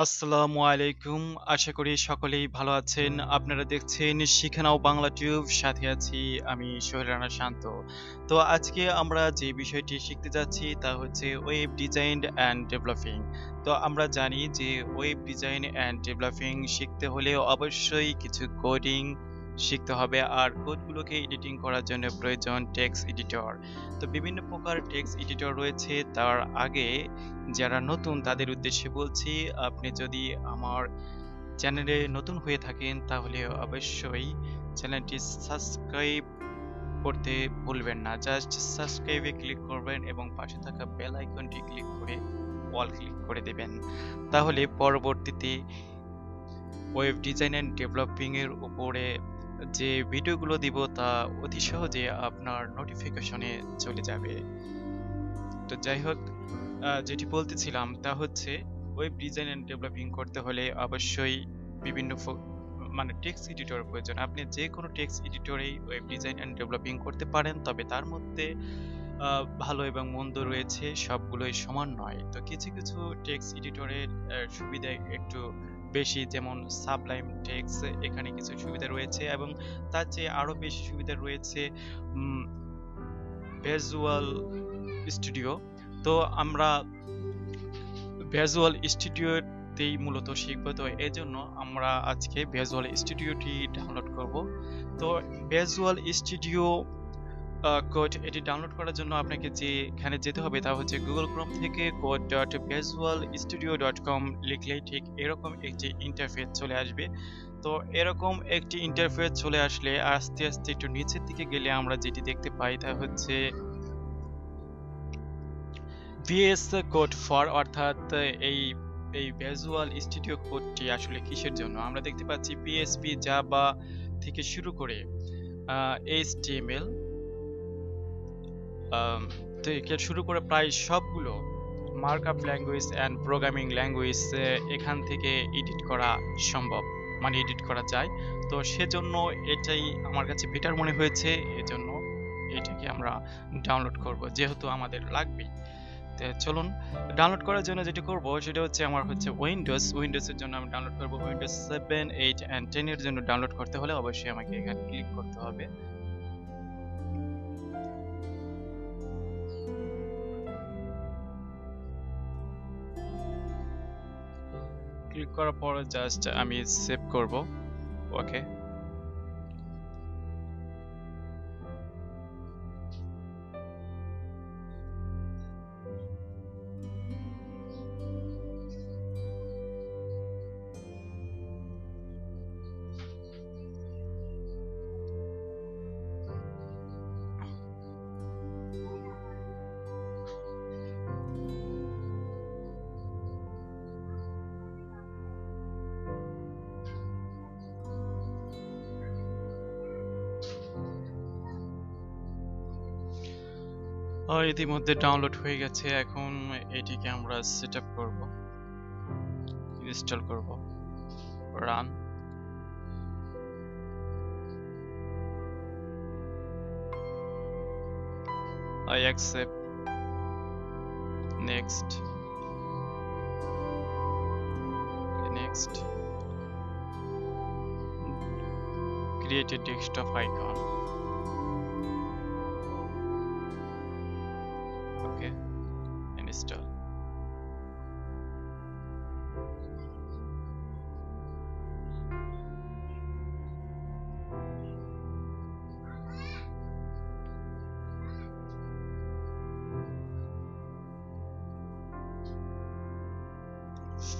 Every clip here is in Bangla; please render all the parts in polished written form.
আসসালামু আলাইকুম। আশা করি সকলেই ভালো আছেন। আপনারা দেখছেন শিখে নাও বাংলা টিউব। সাথে আছি আমি সোহেল রানা শান্ত। তো আজকে আমরা যে বিষয়টি শিখতে যাচ্ছি তা হচ্ছে ওয়েব ডিজাইন অ্যান্ড ডেভেলপিং। তো আমরা জানি যে ওয়েব ডিজাইন অ্যান্ড ডেভেলপিং শিখতে হলে অবশ্যই কিছু কোডিং শিখতে হবে। আর কোডগুলোকে এডিটিং করার জন্য প্রয়োজন টেক্সট এডিটর। তো বিভিন্ন প্রকার টেক্সট এডিটর রয়েছে। তার আগে যারা নতুন তাদের উদ্দেশ্যে বলছি, আপনি যদি আমার চ্যানেলে নতুন হয়ে থাকেন তাহলে অবশ্যই চ্যানেলটি সাবস্ক্রাইব করতে ভুলবেন না। জাস্ট সাবস্ক্রাইবে ক্লিক করবেন এবং পাশে থাকা বেল আইকনটি ক্লিক করে অল ক্লিক করে দেবেন। তাহলে পরবর্তীতে ওয়েব ডিজাইন অ্যান্ড ডেভেলপিং এর উপরে যে ভিডিওগুলো দিব তা অতি সহজে আপনার নোটিফিকেশনে চলে যাবে। তো যাই হোক, যেটি বলতেছিলাম তা হচ্ছে ওয়েব ডিজাইন এন্ড ডেভেলপিং করতে হলে অবশ্যই বিভিন্ন মানে টেক্সট এডিটর প্রয়োজন। আপনি যে কোনো টেক্সট এডিটরেই ওয়েব ডিজাইন এন্ড ডেভেলপিং করতে পারেন, তবে তার মধ্যে ভালো এবং মন্দ রয়েছে, সবগুলোই সমান নয়। তো কিছু কিছু টেক্সট এডিটরের সুবিধা একটু বেশি, যেমন সাবলাইম টেক্সট, এখানে কিছু সুবিধা রয়েছে এবং তার চেয়ে আরো বেশি সুবিধা রয়েছে ভিজুয়াল স্টুডিও। তো আমরা ভিজুয়াল স্টুডিওতেই মূলত শিখবো, তো এজন্য আমরা আজকে ভিজুয়াল স্টুডিওটি ডাউনলোড করব। তো ভিজুয়াল স্টুডিও কোড এটি ডাউনলোড করার জন্য আপনাকে যেখানে যেতে হবে তা হচ্ছে গুগল ক্রোম থেকে code.visualstudio.com লিখলেই ঠিক এরকম একটি ইন্টারফেস চলে আসবে। তো এরকম একটি ইন্টারফেস চলে আসলে আস্তে আস্তে একটু নিচের দিকে গেলে আমরা যেটি দেখতে পাই তা হচ্ছে ভিএস কোড ফর, অর্থাৎ এই এই ভিজুয়াল স্টুডিও কোডটি আসলে কিসের জন্য আমরা দেখতে পাচ্ছি পিএসপি জাভা থেকে শুরু করে এইচটিএমএল থেকে শুরু করে প্রায় সবগুলো markup language and programming language এখান থেকে এডিট করা সম্ভব, মানে এডিট করা যায়। তো সেজন্য এটাই আমার কাছে বেটার মনে হয়েছে, এজন্য এটাকে আমরা ডাউনলোড করব যেহেতু আমাদের লাগবেই। তো চলুন, ডাউনলোড করার জন্য যেটা করব সেটা হচ্ছে আমার হচ্ছে উইন্ডোজের জন্য আমি ডাউনলোড করব। উইন্ডোজ 7, 8 অ্যান্ড 10 এর জন্য ডাউনলোড করতে হলে অবশ্যই আমাকে এখানে ক্লিক করতে হবে। ক্লিক করার পর জাস্ট আমি সেভ করব। ওকে, ইতিমধ্যে ডাউনলোড হয়ে গেছে। এখন এটিকে আমরা সেট আপ করব, ইনস্টল করব, run. I accept, next, next, create a desktop icon. Okay, install.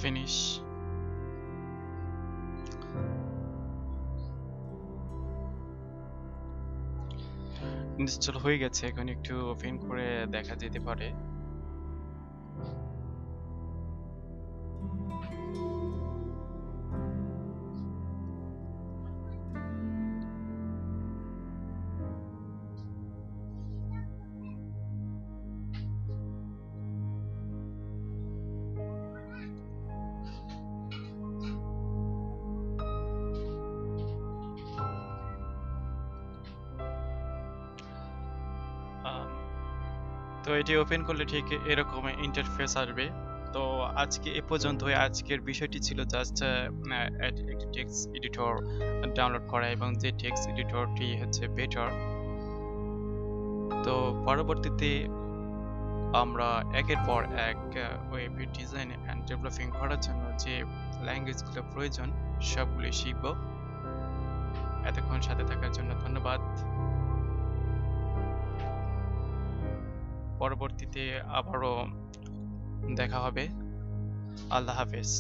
Finish. Install হয়ে গেছে, এখন একটু ওপেন করে দেখা যেতে পারে। তো এটি ওপেন করলে ঠিক এরকম ইন্টারফেস আসবে। তো আজকে এ পর্যন্তই। আজকের বিষয়টি ছিল জাস্ট একটি টেক্সট এডিটর ডাউনলোড করা এবং যে টেক্সট এডিটরটি হচ্ছে বেটার। তো পরবর্তীতে আমরা একের পর এক ওয়েব ডিজাইন অ্যান্ড ডেভেলপিং করার জন্য যে ল্যাঙ্গুয়েজগুলো প্রয়োজন সবগুলি শিখব। এতক্ষণ সাথে থাকার জন্য ধন্যবাদ। পরবর্তীতে আবারও দেখা হবে। আল্লাহ হাফেজ।